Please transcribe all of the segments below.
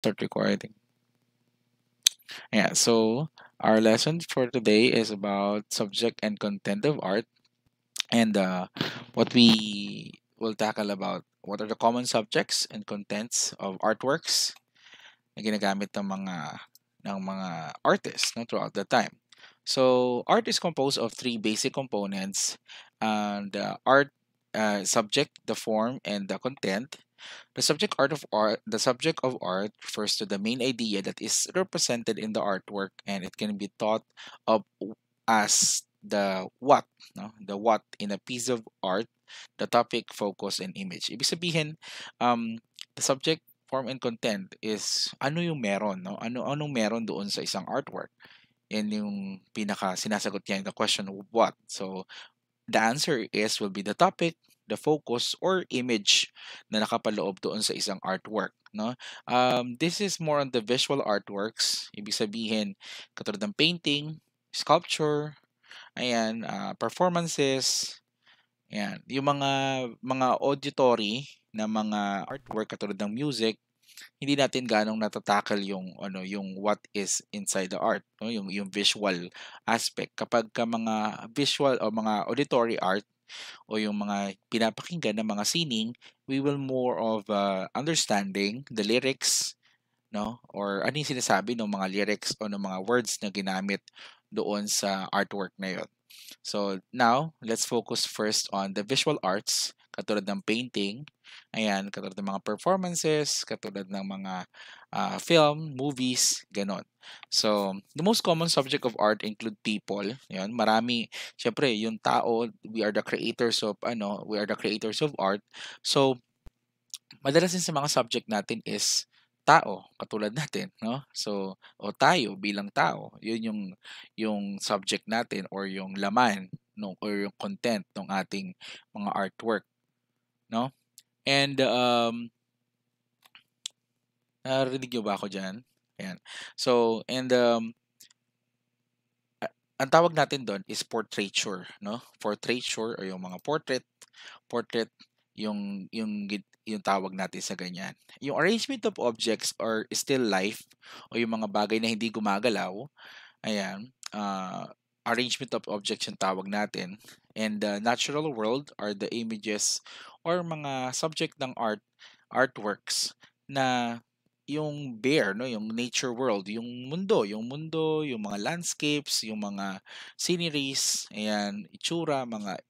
Start recording. Yeah, so our lesson for today is about subject and content of art, and what we will tackle about what are the common subjects and contents of artworks na ginagamit ng mga artists, no, throughout the time. So art is composed of three basic components, and art subject, the form, and the content. The subject of art refers to the main idea that is represented in the artwork, and it can be thought of as the what, no? The what in a piece of art, the topic, focus, and image. Ibig sabihin, the subject, form, and content is ano yung meron, no? Anong meron doon sa isang artwork. Yan yung pinaka sinasagot niya in the question of what. So, the answer is will be the topic, the focus, or image na nakapaloob doon sa isang artwork, no? This is more on the visual artworks. Ibig sabihin, katulad ng painting, sculpture, ayan, performances, ayan. Yung mga auditory na mga artwork katulad ng music, hindi natin ganong natatackle yung yung what is inside the art, no? Yung visual aspect. Kapag ka mga visual o mga auditory art o yung mga pinapakinggan ng mga sining, we will more of understanding the lyrics, no? Or ano yung sinasabi ng mga lyrics o ng mga words na ginamit doon sa artwork na yun. So now, let's focus first on the visual arts, katulad ng painting, ayan, katulad ng mga performances, katulad ng mga film, movies, ganon. So, the most common subject of art include people. Yan, marami, syempre, yung tao, we are the creators of art. So, madalas din sa mga subject natin is tao, katulad natin, no? So, o tayo bilang tao, yun yung subject natin or yung laman no or yung content ng ating mga artwork, no? And narinig niyo ba ako diyan? Ayan. So, and ang tawag natin doon is portraiture, no? Portraiture o yung mga portrait yung tawag natin sa ganyan. Yung arrangement of objects or still life o yung mga bagay na hindi gumagalaw, ayan, arrangement of objects yung tawag natin. And the natural world are the images or mga subject ng artworks na yung bare, no, yung nature world, yung mga landscapes, yung mga sceneries, ayan, itsura, mga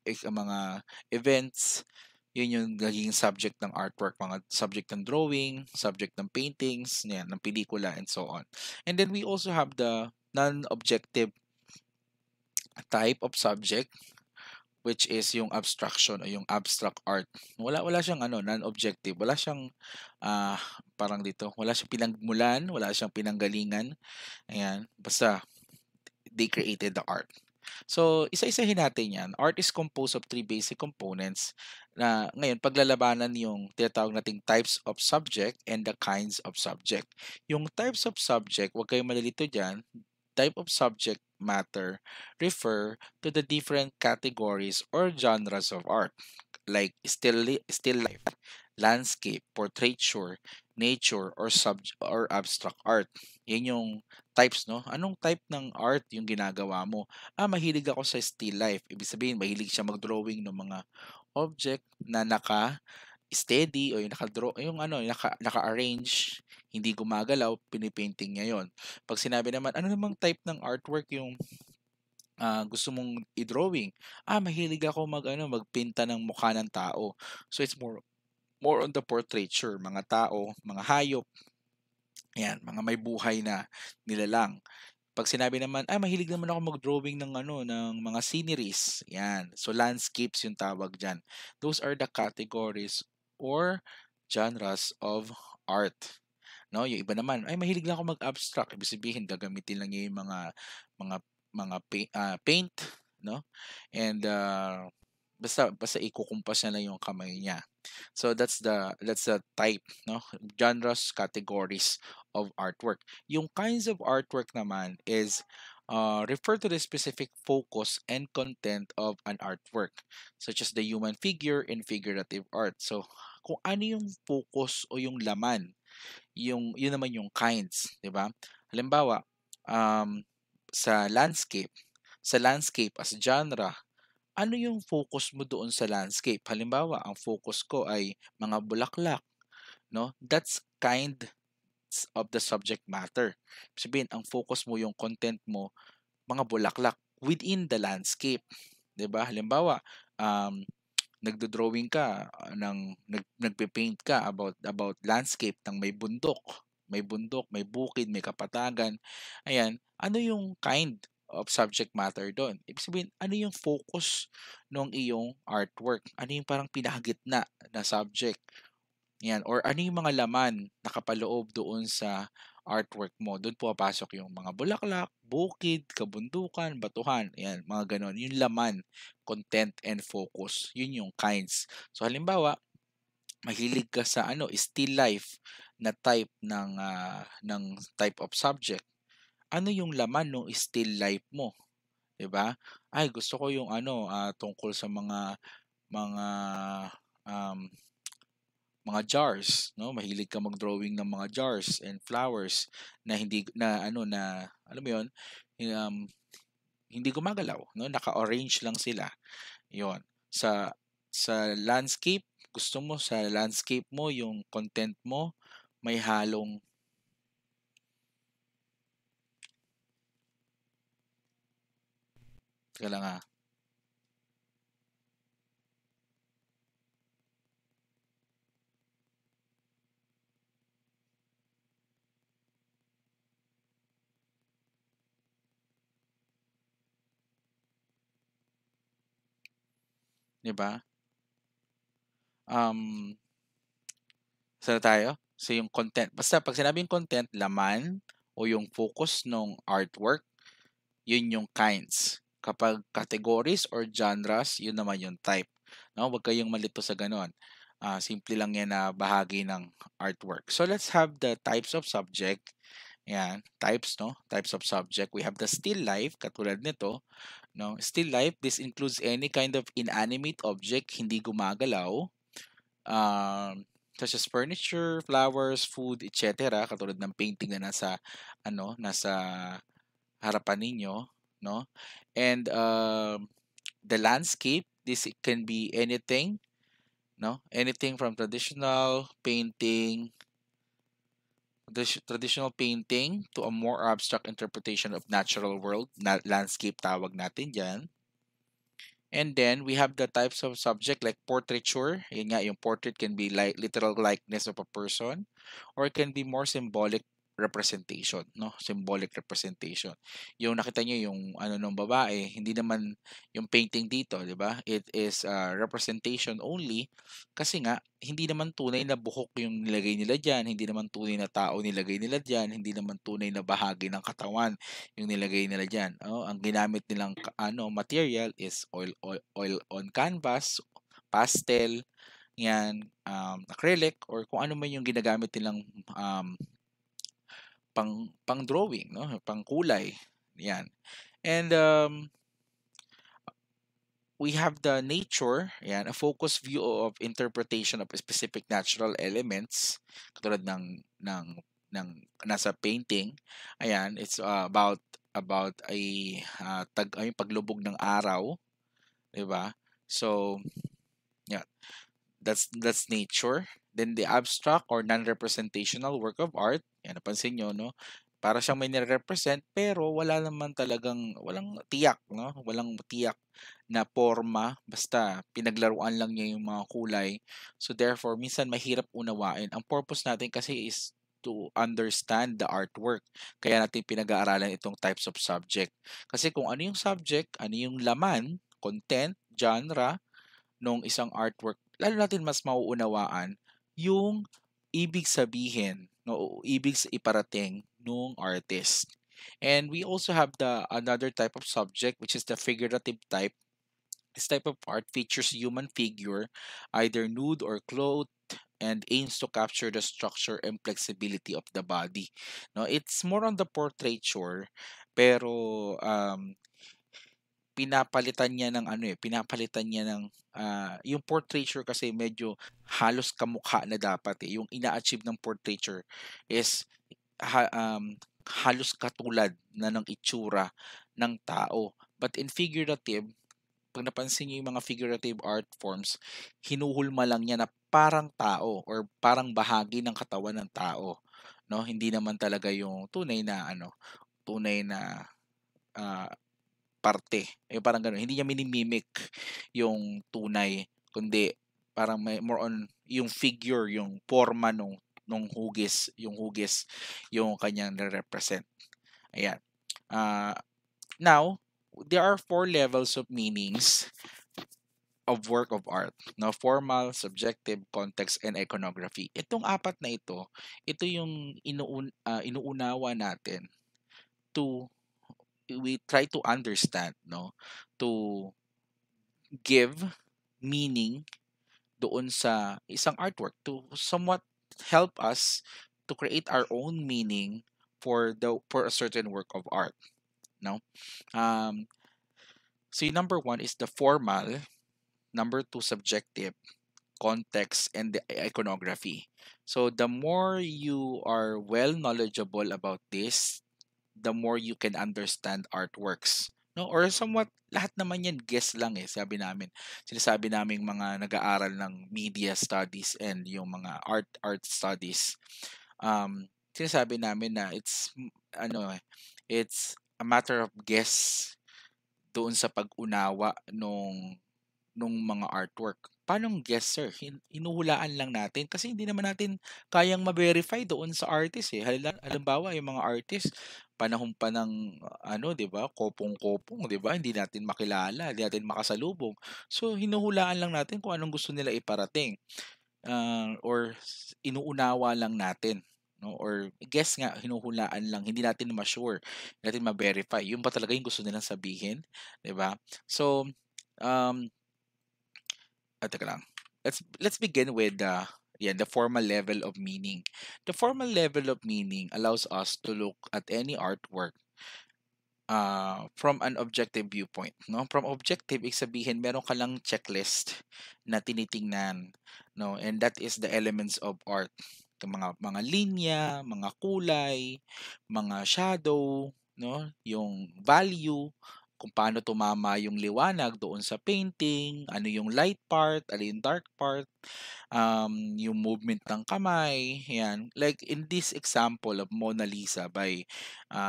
events, yun yung naging subject ng artwork, mga subject ng drawing, subject ng paintings, yan, ng pelikula, and so on. And then we also have the non-objective type of subject, which is yung abstraction o yung abstract art. Wala siyang non-objective. Wala siyang parang dito, wala siyang pinagmulan, wala siyang pinanggalingan. Ayan, basta they created the art. So, isa-isahin natin 'yan. Art is composed of three basic components na ngayon paglalabanan yung tinatawag nating types of subject and the kinds of subject. Yung types of subject, huwag kayong malilito diyan. Type of subject matter refer to the different categories or genres of art like still life, landscape, portraiture, nature, or abstract art. Yan yung types, no? Anong type ng art yung ginagawa mo? Mahilig ako sa still life. Ibig sabihin, mahilig siya mag-drawing ng mga object na naka-steady o yung naka-arrange, hindi gumagalaw, pinipainting niya yon. Pag sinabi naman, ano namang type ng artwork yung gusto mong i-drawing? Mahilig ako magpinta ng mukha ng tao. So it's more on the portraiture, mga tao, mga hayop, ayan, mga may buhay na nilalang. Pag sinabi naman, mahilig naman ako mag-drawing ng ng mga sceneries. Yan. So landscapes yung tawag diyan. Those are the categories or genres of art. No, yung iba naman, mahilig lang ako mag-abstract. Ibig sabihin, gagamitin lang niya yung mga paint, no? And basta ikukumpas niya lang yung kamay niya. So that's the type, no? Genres, categories of artwork. Yung kinds of artwork naman is refer to the specific focus and content of an artwork, such as the human figure in figurative art. So, kung ano yung focus o yung laman yun naman yung kinds, 'di ba? Halimbawa, um, sa landscape, as genre, ano yung focus mo doon sa landscape? Halimbawa, ang focus ko ay mga bulaklak, no? That's kind of the subject matter. Sabihin, ang focus mo, yung content mo, mga bulaklak within the landscape, 'di ba? Halimbawa, um, nagdo-drawing ka nagpe-paint ka about landscape ng may bukid, may kapatagan. Ayan, ano yung kind of subject matter doon? Ibig sabihin, ano yung focus ng iyong artwork? Ano yung parang pinakagitna na subject? Yan, or ano yung mga laman nakapaloob doon sa artwork mo. Doon pumapasok yung mga bulaklak, bukid, kabundukan, batuhan, yan, mga ganon. Yung laman, content and focus. Yun yung kinds. So halimbawa, mahilig ka sa still life na type ng type of subject. Ano yung laman ng still life mo, 'di ba? Ay, gusto ko yung tungkol sa mga um mga jars, no? Mahilig ka mag-drawing ng mga jars and flowers na hindi na na alam mo 'yon, um, hindi gumagalaw, no? Naka-orange lang sila. 'Yon. Sa landscape, gusto mo sa landscape mo yung content mo may halong, teka lang, 'di ba? Um, Saan na tayo? So yung content, basta pag sinabing content, laman o yung focus ng artwork, yun yung kinds. Kapag categories or genres, yun naman yung type. No, wag kayong malito sa ganon. Simple lang yan na bahagi ng artwork. So let's have the types of subject. Yan, types, no? Types of subject. We have the still life, katulad nito, no? Still life, this includes any kind of inanimate object, hindi gumagalaw, such as furniture, flowers, food, etc. Katulad ng painting na nasa harapan ninyo, no? And the landscape, this can be anything, no? Anything from traditional painting to a more abstract interpretation of natural world, landscape tawag natin diyan. And then we have the types of subject like portraiture. Yun nga, yung portrait can be like literal likeness of a person or it can be more symbolic representation, no? Symbolic representation. Yung nakita niyo yung ng babae, hindi naman yung painting dito, 'di ba? It is representation only kasi nga hindi naman tunay na buhok yung nilagay nila diyan, hindi naman tunay na tao nilagay nila diyan, hindi naman tunay na bahagi ng katawan yung nilagay nila diyan. Oh, ang ginamit nilang material is oil on canvas, pastel, yan, acrylic or kung ano man yung ginagamit nilang pang drawing, no, pang kulay. Yan. And we have the nature, yan, a focused view of interpretation of specific natural elements katulad ng nasa painting. Ayan, it's about ay paglubog ng araw, 'di ba? So, yeah, that's nature. Then the abstract or non-representational work of art, yan napansin nyo, no? Para siyang may nire-represent pero walang tiyak, no? Walang tiyak na forma, basta pinaglaruan lang niya yung mga kulay. So therefore, minsan mahirap unawain. Ang purpose natin kasi is to understand the artwork. Kaya natin pinag-aaralan itong types of subject. Kasi kung ano yung subject, ano yung laman, content, genre, nung isang artwork, lalo natin mas mauunawaan yung ibig sabihin, no, ibig iparating nung artist. And we also have the another type of subject which is the figurative type. This type of art features human figure, either nude or clothed, and aims to capture the structure and flexibility of the body. No, it's more on the portraiture, pero pinapalitan niya ng ano, pinapalitan niya ng, yung portraiture kasi medyo halos kamukha na dapat, yung ina-achieve ng portraiture is halos katulad na ng itsura ng tao. But in figurative, 'pag napansin niyo yung mga figurative art forms, hinuhulma lang niya na parang tao or parang bahagi ng katawan ng tao, 'no? Hindi naman talaga yung tunay na, ah, parte, parang gano'n. Hindi niya minimimic yung tunay, kundi parang may more on yung figure, yung porma nung hugis yung kanyang represent ayan. Ah, Now, there are four levels of meanings of work of art, no? Formal, subjective, context, and iconography. Itong apat na ito yung inuunawa natin to we try to understand, no? To give meaning doon sa isang artwork to somewhat help us to create our own meaning for a certain work of art, no? Um, so yung number one is the formal, number two subjective, context, and the iconography. So the more you are well knowledgeable about this, the more you can understand artworks. No? Or somewhat, lahat naman yan, guess lang sabi namin. Sinasabi namin mga nag-aaral ng media studies and yung mga art studies. Sinasabi namin na it's a matter of guess doon sa pag-unawa nung mga artwork. Paanong guess, sir? Hinuhulaan lang natin kasi hindi naman natin kayang ma-verify doon sa artist halimbawa, yung mga artist, panahon pa ng 'di ba, kopong-kopong, 'di ba? Hindi natin makilala, hindi natin makasalubong. So, hinuhulaan lang natin kung anong gusto nila iparating, or inuunawa lang natin, no? Or guess nga, hinuhulaan lang, hindi natin ma-sure, hindi natin ma-verify. Yun ba talaga yung gusto nilang sabihin, 'di ba? So, um teka lang. Let's begin with the formal level of meaning. The formal level of meaning allows us to look at any artwork from an objective viewpoint, no? From objective, ibig sabihin meron ka lang checklist na tinitingnan, no? And that is the elements of art. Yung mga linya, mga kulay, mga shadow, no? Yung value, kung paano tumama yung liwanag doon sa painting, ano yung light part, ano yung dark part, yung movement ng kamay, yan. Like in this example of Mona Lisa by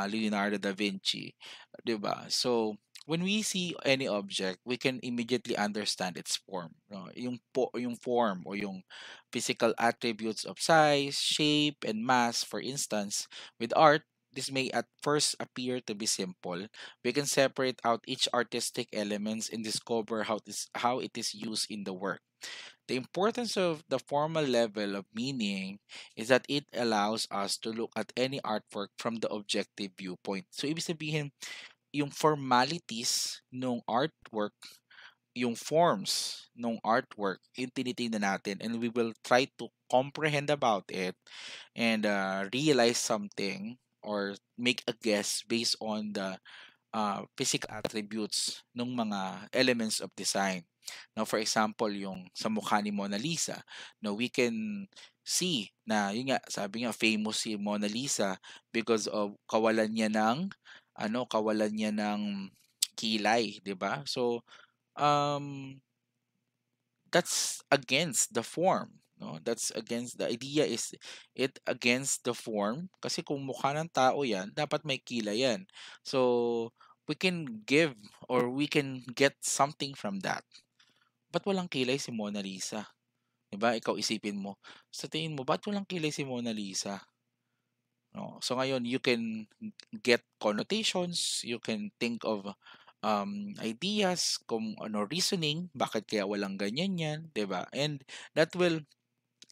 Leonardo da Vinci, 'di ba? So, when we see any object, we can immediately understand its form. No? Yung form o yung physical attributes of size, shape, and mass, for instance, with art, this may at first appear to be simple. We can separate out each artistic elements and discover how it is used in the work. The importance of the formal level of meaning is that it allows us to look at any artwork from the objective viewpoint. So, ibig sabihin, yung formalities ng artwork, yung forms ng artwork, yung tinitingnan natin, and we will try to comprehend about it and realize something or make a guess based on the physical attributes ng mga elements of design. Now, for example, yung sa mukha ni Mona Lisa, no, we can see na, yun nga, sabi nga, famous si Mona Lisa because of kawalan niya ng kilay, 'di ba? So, um, that's against the form, no? That's against the idea is it against the form kasi kung mukha ng tao 'yan, dapat may kilay 'yan. So, we can give or we can get something from that. Ba't walang kilay si Mona Lisa? 'Di ba? Ikaw isipin mo. Sa tingin mo, ba't walang kilay si Mona Lisa? No. So ngayon, you can get connotations, you can think of ideas kung ano reasoning, bakit kaya walang ganyan yan, 'di ba? And that will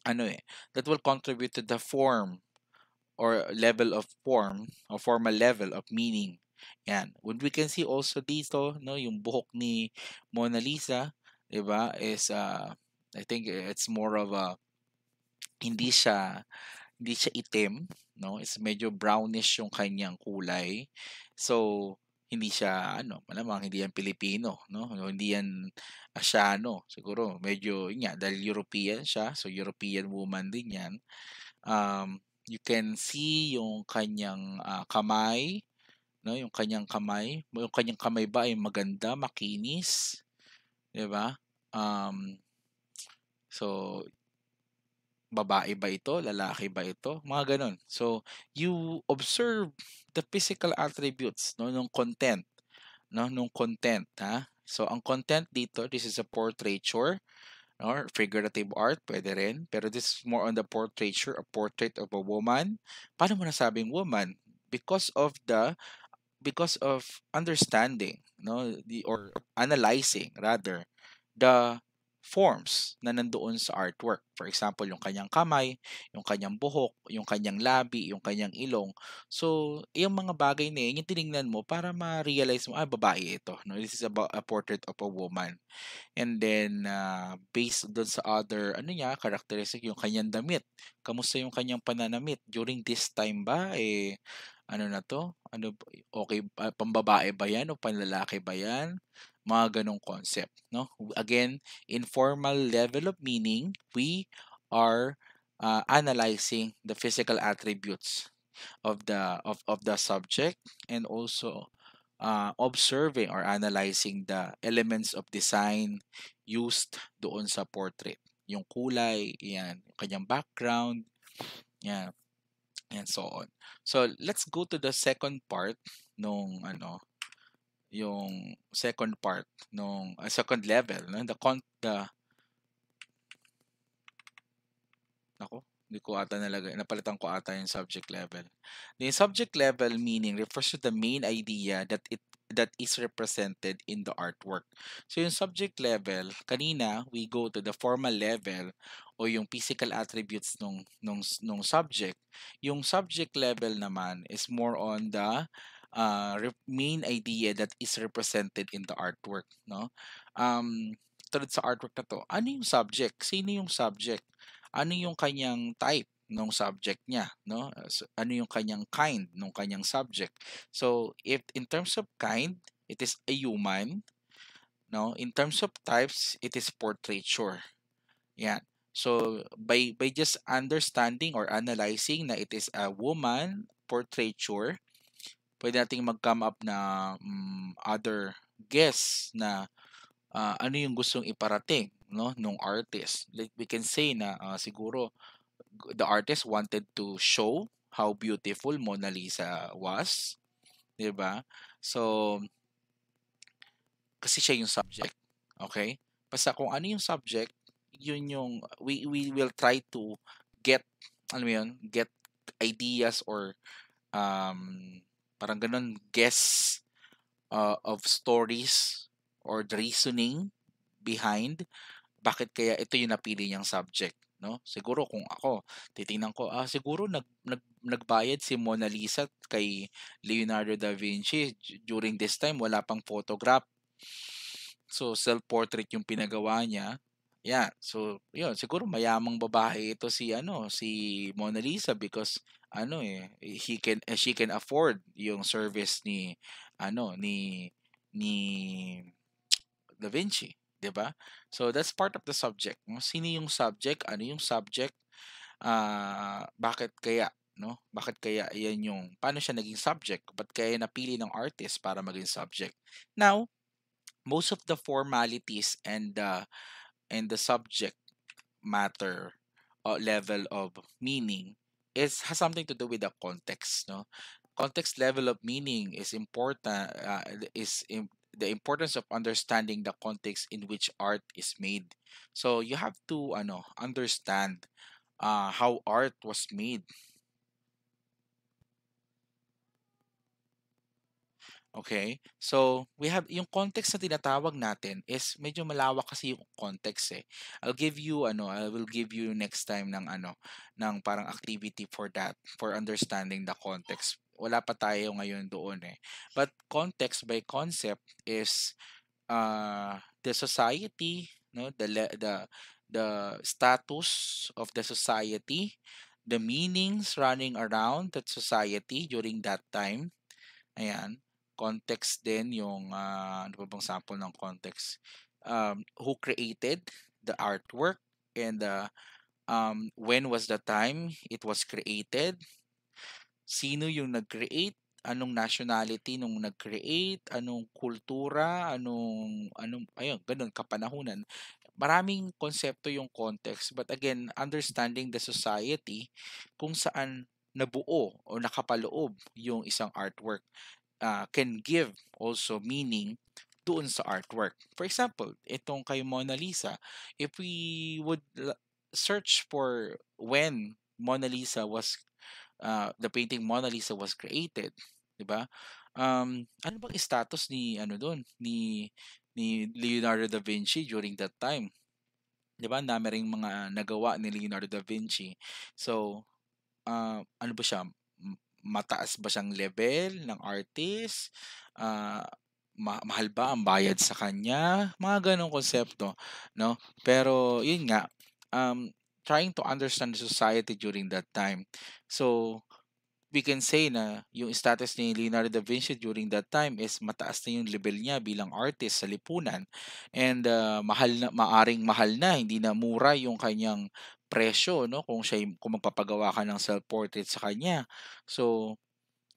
that will contribute to the form or level of form or formal level of meaning. Yan. When we can see also dito, no, yung buhok ni Mona Lisa, 'di ba, is I think it's more of a hindi siya hindi siya itim, no? It's medyo brownish yung kanyang kulay. So, hindi siya ano, malamang hindi yan Pilipino, no? O hindi yan Asyano. Siguro medyo yun nga dahil European siya, so European woman din yan. You can see yung kanyang kamay, no? Yung kanyang kamay ba ay maganda, makinis, 'di ba? Um, so babae ba ito, lalaki ba ito, mga gano'n. So you observe the physical attributes, no, nung content, no, nung content, ha. So ang content dito, this is a portraiture or figurative art, pwede rin. Pero this is more on the portraiture, a portrait of a woman. Paano mo nasabing woman? Because of the because of understanding, no, or analyzing rather the forms na nandoon sa artwork. For example, yung kanyang kamay, yung kanyang buhok, yung kanyang labi, yung kanyang ilong. So, yung mga bagay na yun, yung tinignan mo para ma-realize mo, babae ito. No? This is about a portrait of a woman. And then, based doon sa other, ano niya, characteristic, yung kanyang damit. Kamusta yung kanyang pananamit? During this time ba, ano na to? Okay, pambabae ba yan o panlalaki ba yan? Mga ganong concept, no? Again, informal level of meaning, we are analyzing the physical attributes of the subject, and also observing or analyzing the elements of design used doon sa portrait. Yung kulay, yan, yung kanyang background, yan, and so on. So, let's go to the second part nung yung second part nung second level, no? The Nako, hindi ko ata nalagay. Napalitan ko ata yung subject level. The subject level meaning refers to the main idea that is represented in the artwork. So yung subject level, kanina we go to the formal level o yung physical attributes nung subject. Yung subject level naman is more on the main idea that is represented in the artwork, no? Tulad sa artwork na to, ano yung subject? Sino yung subject? Ano yung kanyang type nung subject niya, no? Ano yung kanyang kind nung kanyang subject. So, if in terms of kind, it is a human, no? In terms of types, it is portraiture. Yan. So, by just understanding or analyzing na it is a woman portraiture, pwede nating mag-come up na other guess na ano yung gustong iparating, no, nung artist. Like we can say na siguro the artist wanted to show how beautiful Mona Lisa was, 'di ba? So, kasi siya yung subject. Okay? Basta kung ano yung subject, yun yung we will try to get ano mo yun, get ideas or um parang ganun guess of stories or the reasoning behind bakit kaya ito yung napili niyang subject, no? Siguro kung ako, titingnan ko, siguro nagbayad si Mona Lisa kay Leonardo da Vinci during this time wala pang photograph. So self-portrait yung pinagawa niya. Yeah. So, yun, siguro mayamang babae ito si Mona Lisa because she can afford yung service ni Da Vinci, 'di ba? So that's part of the subject. No? Sino yung subject? Ano yung subject? Bakit kaya, no? Bakit kaya 'yan yung paano siya naging subject? Ba't kaya napili ng artist para maging subject? Now, most of the formalities and the subject matter level of meaning has something to do with the context, no? Context level of meaning is important the importance of understanding the context in which art is made. So you have to understand how art was made. Okay? So, we have yung context na tinatawag natin is medyo malawak kasi yung context eh. I will give you next time ng parang activity for that, for understanding the context. Wala pa tayo ngayon doon eh. But context by concept is the society, no, the status of the society, the meanings running around that society during that time. Ayan. context din yung ano pa bang sample ng context? Who created the artwork and when was the time it was created? Sino yung nag-create? Anong nationality nung nag-create? Anong kultura? Anong ayun, ganun kapanahunan. Maraming konsepto yung context, but again, understanding the society kung saan nabuo o nakapaloob yung isang artwork can give also meaning doon sa artwork. For example, itong kay Mona Lisa, if we would search for when Mona Lisa was the painting Mona Lisa was created, 'di ba? Ano bang status ni ano doon ni Leonardo da Vinci during that time? 'Di ba? Ang dami ring mga nagawa ni Leonardo da Vinci. So, ano ba siya? Mataas ba siyang level ng artist? Ah, mahal ba ang bayad sa kanya? Mga ganong konsepto, no? Pero yun nga, um, trying to understand the society during that time. So, we can say na yung status ni Leonardo da Vinci during that time is mataas na yung level niya bilang artist sa lipunan, and maaring mahal na, hindi na mura yung kanyang presyo, no, kung kung magpapagawa ka ng self portrait sa kanya. So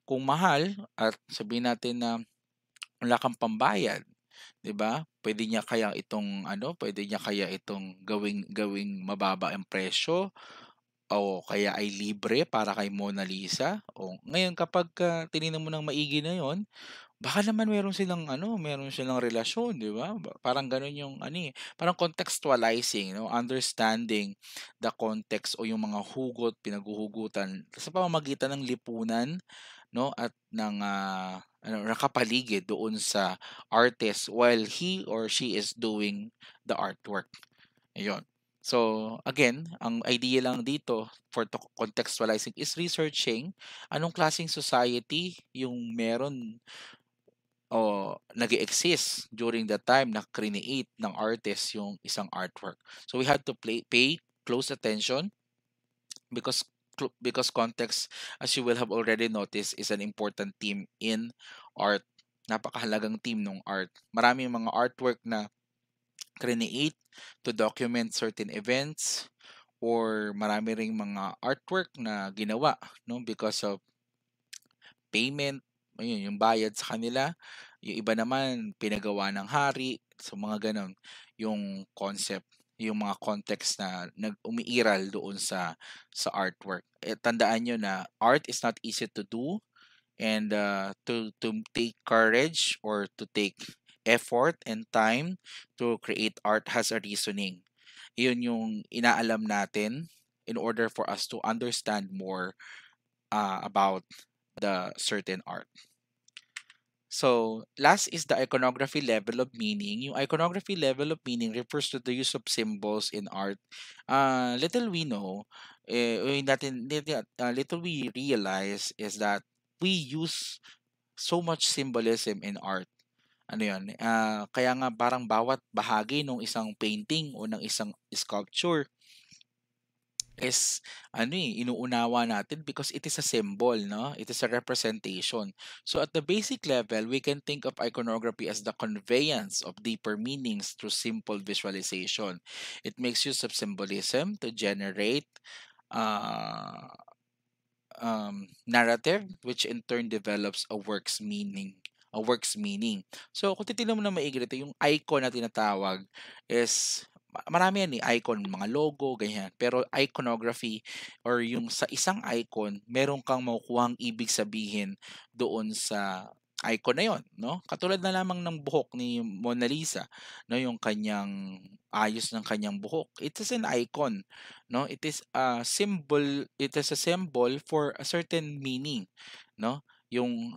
kung mahal at sabihin natin na wala kang pambayad, 'di ba? Pwede niya kaya itong gawing mababa ang presyo o kaya ay libre para kay Mona Lisa? O ngayon kapagka tinignan mo ng maigi na 'yon, baka naman meron silang relasyon, 'di ba? Parang gano'n yung ano, parang contextualizing, 'no, understanding the context o yung mga pinaghuhugutan sa pamamagitan ng lipunan, 'no, at ng, nakapaligid doon sa artist while he or she is doing the artwork, ayun. So, again, ang idea lang dito for contextualizing is researching anong klaseng society yung meron o nag exist during the time na create ng artist yung isang artwork. So we have to pay close attention because because context, as you will have already noticed, is an important theme in art. Napakahalagang theme ng art. Maraming mga artwork na create to document certain events, or marami ring mga artwork na ginawa, no, because of payment, ayun, yung bayad sa kanila. Yung iba naman pinagawa ng hari, so mga gano'n yung concept, yung mga context na umiiral doon sa artwork. Tandaan niyo na art is not easy to do, and to take courage or to take effort and time to create art has a reasoning. Yun yung inaalam natin in order for us to understand more about the certain art. So, last is the iconography level of meaning. Yung iconography level of meaning refers to the use of symbols in art. Little we know, little we realize is that we use so much symbolism in art. Ano yun? Kaya nga parang bawat bahagi ng isang painting o ng isang sculpture is inuunawa natin because it is a symbol, no? It is a representation. So at the basic level, we can think of iconography as the conveyance of deeper meanings through simple visualization. It makes use of symbolism to generate uh, narrative, which in turn develops a work's meaning. So kung titignan mo na maigi dito, yung icon na tinatawag is marami yan icon, mga logo, ganyan. Pero iconography or yung sa isang icon, meron kang makukuhang ibig sabihin doon sa icon na yon, no? Katulad na lamang ng buhok ni Mona Lisa, no, yung kanyang ayos ng kanyang buhok. It is an icon, no? It is a symbol for a certain meaning, no? Yung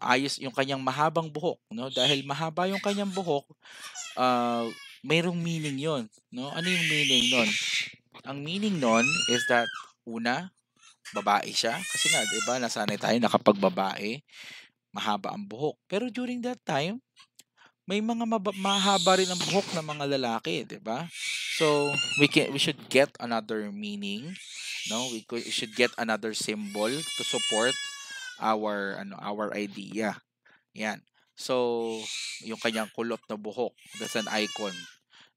kanyang mahabang buhok, no? Dahil mahaba yung kanyang buhok, mayroong meaning 'yon, no? Ano yung meaning nun? Ang meaning nun is that una, babae siya kasi nga 'di ba nasanay tayo na kapag babae, mahaba ang buhok. Pero during that time, may mga mahaba rin ang buhok ng mga lalaki, 'di ba? So, we should get another meaning, no? We should get another symbol to support our idea. Yan. So, yung kanyang kulot na buhok, that's an icon,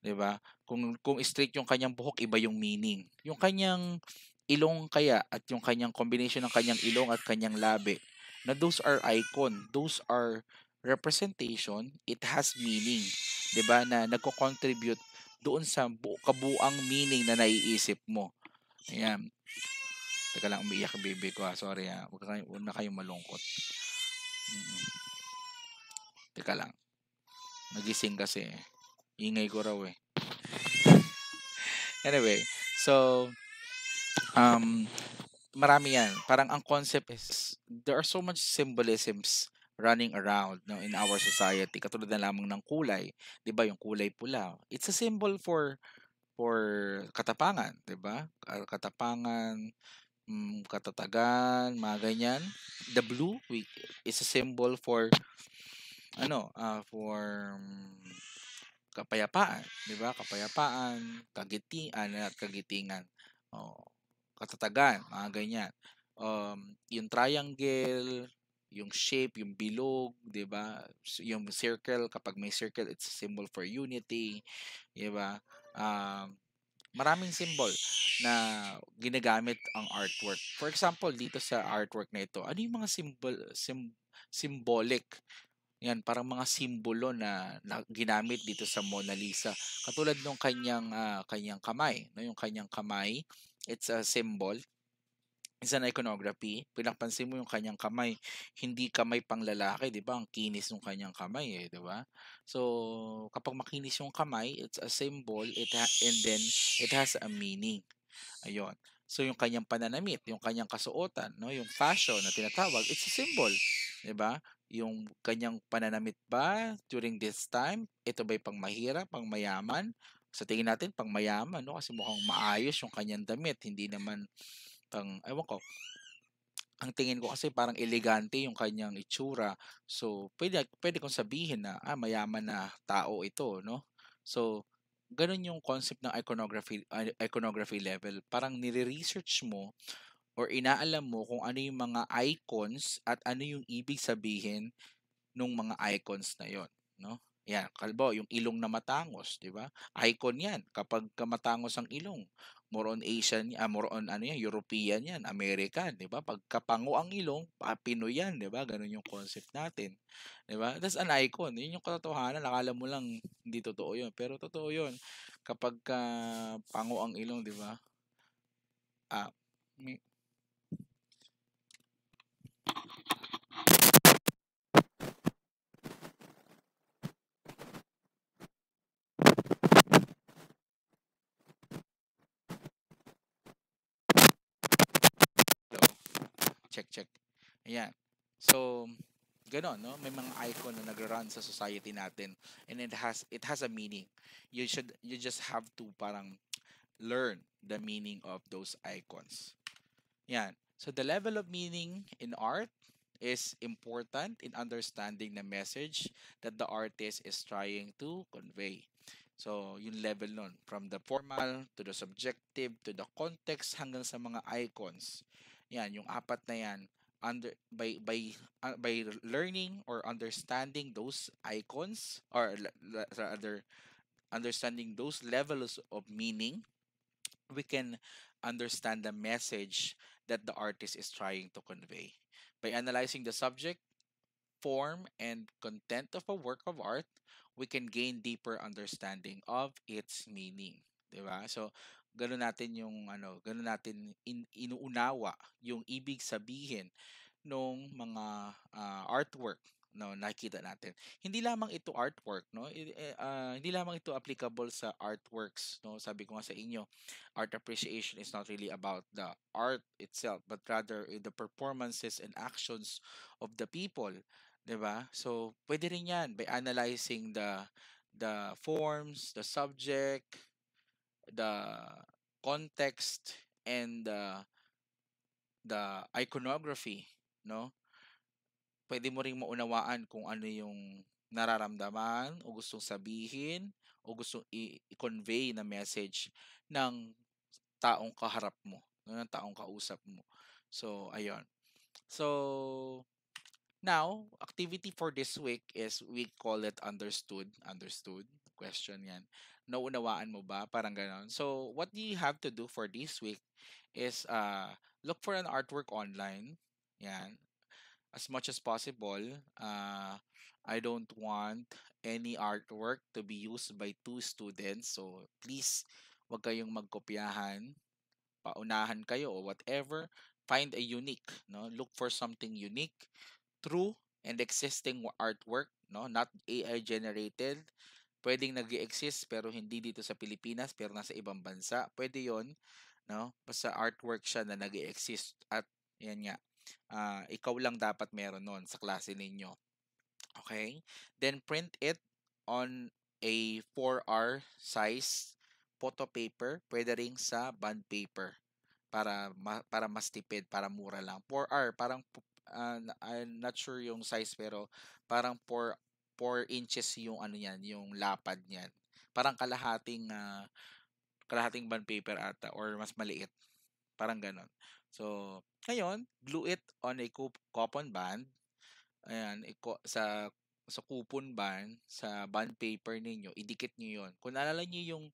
'di ba? Kung straight yung kanyang buhok, iba yung meaning. Yung kanyang ilong kaya at yung kanyang combination ng kanyang ilong at kanyang labi, na those are icon, those are representation, it has meaning, 'di ba? Na nagko-contribute doon sa kabuang meaning na naiisip mo. Ayan. Teka lang, umiiyak yung baby ko, sorry ha. Huwag na kayong malungkot. Mm. Teka lang. Nagising kasi. Ingay ko raw eh. Anyway, so um marami yan. Parang ang concept is there are so much symbolisms running around, no, in our society. Katulad na lamang ng kulay, 'di ba? Yung kulay pula. It's a symbol for katapangan, 'di ba? Katapangan, katatagan, mga ganyan. The blue is a symbol for for kapayapaan, 'di ba? Kapayapaan, at kagitingan. Oh, katatagan, mga ganyan. Yung triangle, yung shape, yung bilog, 'di ba? Yung circle, kapag may circle, it's a symbol for unity, 'di ba? Maraming symbol na ginagamit ang artwork. For example, dito sa artwork na ito, ano yung mga symbolic, yan, parang mga simbolo na ginamit dito sa Mona Lisa. Katulad nung kanyang kamay, no, yung kanyang kamay, it's a symbol. It's an iconography. Pinapansin mo yung kanyang kamay, hindi kamay pang lalaki, 'di ba? Ang kinis ng kanyang kamay eh, 'di ba? So, kapag makinis yung kamay, it's a symbol, and then it has a meaning. Ayun. So yung kanyang pananamit, yung kanyang kasuotan, no, yung fashion na tinatawag, it's a symbol, 'di ba? Yung kanyang pananamit ba during this time, ito ba'y pang mahirap, pang mayaman? Sa tingin natin pang mayaman, no, kasi mukhang maayos yung kanyang damit, hindi naman pang ewan ko. Ang tingin ko kasi parang elegante yung kanyang itsura. So, pwede kong sabihin na mayaman na tao ito, no? So, ganun yung concept ng iconography level. Parang nire-research mo or inaalam mo kung ano yung mga icons at ano yung ibig sabihin nung mga icons na yon, no? Yan, kalbo, yung ilong na matangos, 'di ba? Icon 'yan kapag matangos ang ilong. More on Asian, more on ano 'yan, European 'yan, American, 'di ba? Pagkapango ang ilong, Pinoy 'yan, 'di ba? Ganun yung concept natin, 'di ba? That's an icon. Yun yung katotohanan, akala mo lang hindi totoo 'yun, pero totoo 'yun. Kapag pango ang ilong, 'di ba? Ah, may- hello, check check. Ayan. So, gano'n, no? May mga icon na nagra-run sa society natin, and it has a meaning. You just have to parang learn the meaning of those icons. Yan. So the level of meaning in art is important in understanding the message that the artist is trying to convey. So, yung level nun, from the formal to the subjective to the context hanggang sa mga icons. Yan, yung apat na yan, by learning or understanding those icons, or rather understanding those levels of meaning, we can understand the message that the artist is trying to convey. By analyzing the subject, form, and content of a work of art, we can gain deeper understanding of its meaning. 'Di ba? So, ganun natin inuunawa yung ibig sabihin nung mga artwork, no, nakikita natin. Hindi lamang ito artwork, no, hindi lamang ito applicable sa artworks, no. Sabi ko nga sa inyo, art appreciation is not really about the art itself, but rather the performances and actions of the people, 'di ba? So pwede rin 'yan by analyzing the forms, the subject, the context, and the iconography, no. Pwede mo ring maunawaan kung ano yung nararamdaman o gustong sabihin o gustong i-convey na message ng taong kaharap mo, no, ng taong kausap mo. So, ayun. So, Now, activity for this week is we call it understood. Understood? Question yan. Naunawaan mo ba? Parang ganon. So, what you have to do for this week is look for an artwork online. Yan. As much as possible, I don't want any artwork to be used by two students. So, please, wag kayong magkopyahan. Paunahan kayo or whatever. Find a unique. No? Look for something unique, true, and existing artwork. No? Not AI generated. Pwedeng nag-exist pero hindi dito sa Pilipinas pero nasa ibang bansa. Pwede yon, no? Basta artwork siya na nag-exist at yan nga. Ikaw lang dapat meron nun sa klase ninyo. Okay? Then print it on a 4R size photo paper. Pwede ring sa bond paper para mas tipid, para mura lang. 4R, parang I'm not sure yung size pero parang 4 inches yung ano yan, yung lapad niyan. Parang kalahating bond paper ata or mas maliit. Parang ganon. So, ngayon, glue it on a coupon band. Ayan, sa coupon band, sa bond paper ninyo, idikit niyo 'yon. Kung naalala niyo yung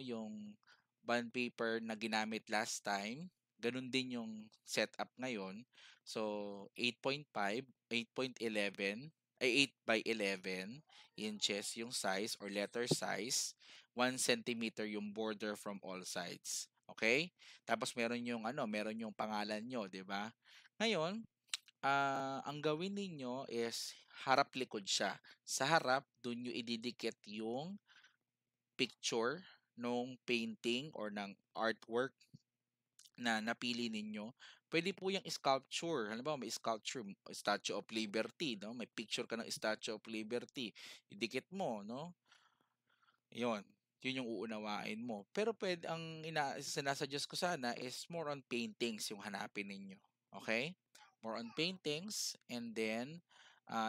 yung bond paper na ginamit last time, ganun din yung setup ngayon. So, 8.5, 8.11, ay 8 by 11 inches yung size or letter size, 1 centimeter yung border from all sides. Okay? Tapos meron yung pangalan nyo, 'di ba? Ngayon, ang gawin ninyo is harap-likod siya. Sa harap, dun niyo ididikit yung picture nung painting or ng artwork na napili ninyo. Pwede po yung sculpture. Halimbawa, may sculpture, Statue of Liberty, no? May picture ka ng Statue of Liberty. Idikit mo, no? Yun. Yun yung uunawain mo. Pero sinasuggest ko sana is more on paintings yung hanapin ninyo. Okay? More on paintings and then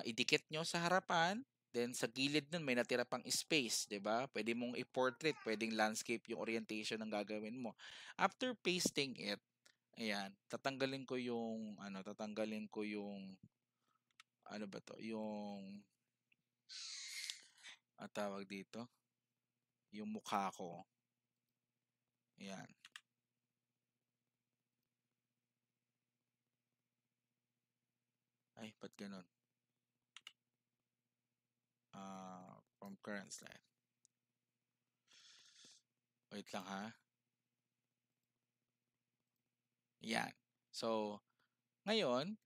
idikit nyo sa harapan. Then sa gilid nun may natira pang space, 'di ba? Pwede mong i-portrait, pwedeng landscape yung orientation ng gagawin mo. After pasting it, ayan, tatanggalin ko yung ano ba 'to? Yung tawag dito, yung mukha ko. Ayan. Ay, ba't ganun? From current slide. Wait lang ha. Yan. So, ngayon,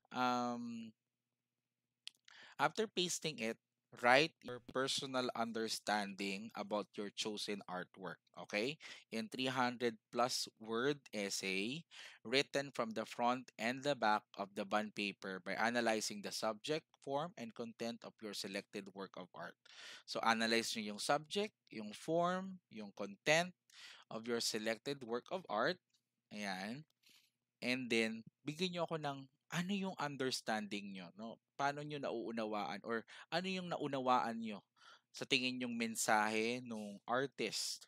after pasting it, write your personal understanding about your chosen artwork. Okay? In 300 plus word essay written from the front and the back of the bond paper by analyzing the subject, form, and content of your selected work of art. So, analyze nyo yung subject, yung form, yung content of your selected work of art. Ayan. And then, bigyan niyo ako ng ano yung understanding niyo, no? Paano niyo nauunawaan or ano yung naunawaan niyo sa tingin yung mensahe nung artist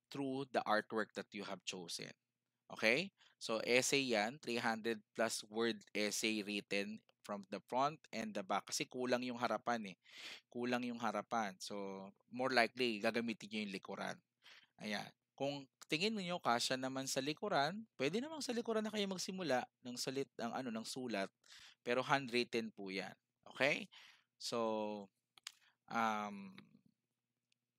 through the artwork that you have chosen. Okay? So, essay yan, 300 plus word essay written from the front and the back. Kasi kulang yung harapan eh. Kulang yung harapan. So, more likely, gagamitin niyo yung likuran. Ayan. Kung tingin niyo kasya naman sa likuran, pwede namang sa likuran na kayo magsimula ng sulat, pero handwritten po 'yan. Okay? So, um,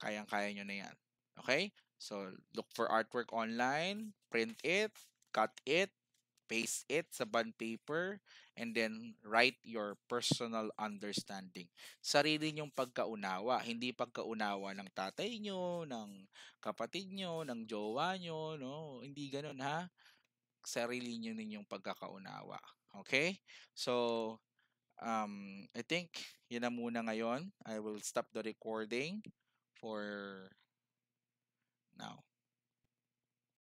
kayang-kaya niyo na 'yan. Okay? So, look for artwork online, print it, cut it, paste it sa bond paper, and then write your personal understanding. Sarili niyong pagkaunawa, hindi pagkaunawa ng tatay niyo, ng kapatid niyo, ng jowa niyo, no? Hindi ganoon ha. Sarili niyo ninyong pagkakaunawa. Okay? So, I think yun na muna ngayon. I will stop the recording for now.